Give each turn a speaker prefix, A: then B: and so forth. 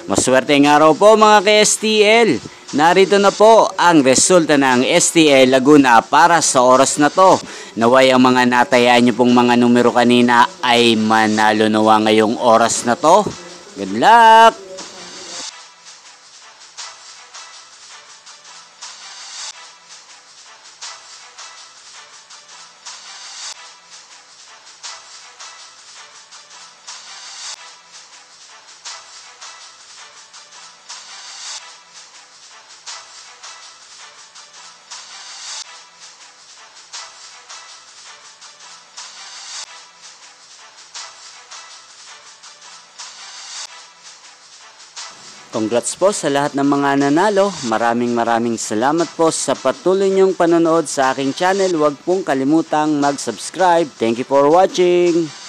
A: Maswerteng araw po mga ka-STL. Narito na po ang resulta ng STL Laguna para sa oras na to. Naway ang mga natayaan nyo pong mga numero kanina ay manalo nawa ngayong oras na to. Good luck! Congrats po sa lahat ng mga nanalo. Maraming salamat po sa patuloy niyong panonood sa aking channel. Huwag pong kalimutang mag-subscribe. Thank you for watching.